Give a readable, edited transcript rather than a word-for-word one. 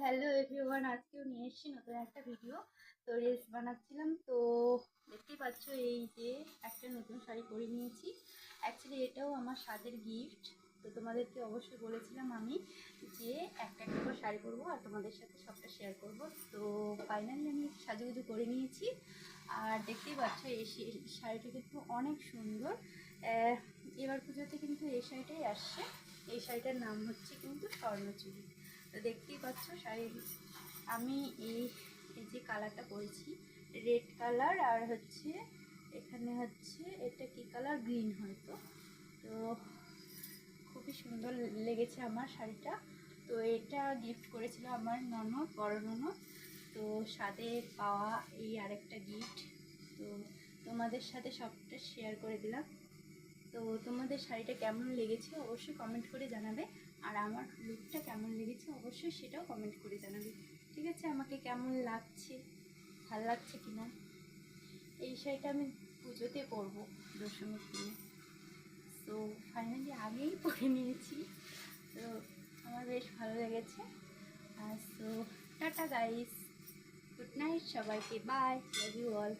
Hello everyone, আজকেও নিয়ে এসেছি নতুন একটা ভিডিও। তো রিলস বানাচ্ছিলাম, তো দেখতেই পাচ্ছ এই যে একটা নতুন শাড়ি পরে নিয়েছি। অ্যাকচুয়ালি এটাও আমার স্বাদের গিফট। তো তোমাদেরকে অবশ্যই বলেছিলাম আমি যে একটা একটা করে শাড়ি পরবো আর তোমাদের সাথে সবটা শেয়ার করব। তো ফাইনালি আমি সাজুগুজু করে নিয়েছি। আর দেখতেই পাচ্ছ এই শাড়িটা কিন্তু অনেক সুন্দর। এবার পুজোতে কিন্তু এই শাড়িটাই আসছে। এই শাড়িটার নাম হচ্ছে কিন্তু স্বর্ণচুড়ি। তো দেখতেই পাচ্ছ শাড়ির আমি এই এই যে কালারটা পরেছি রেড কালার, আর হচ্ছে এখানে হচ্ছে এটা কি কালার, গ্রিন হয়তো। তো খুবই সুন্দর লেগেছে আমার শাড়িটা। তো এটা গিফট করেছিল আমার ননদ, বড় ননদ। তো স্বাদে পাওয়া এই আরেকটা গিফট। তো তোমাদের সাথে সবটা শেয়ার করে দিলাম। তো তোমাদের শাড়িটা কেমন লেগেছে অবশ্যই কমেন্ট করে জানাবে, আর আমার লুকটা কেমন লেগেছে অবশ্যই সেটাও কমেন্ট করে জানাবে। ঠিক আছে, আমাকে কেমন লাগছে, ভাল লাগছে কিনা। এই শাড়িটা আমি পুজোতে পরবো, দশমীর দিনে। তো ফাইনালি আগেই পরে নিয়েছি। তো আমার বেশ ভালো লেগেছে। আর so tata guys, good night সবাইকে, বাই, লাভ ইউ অল।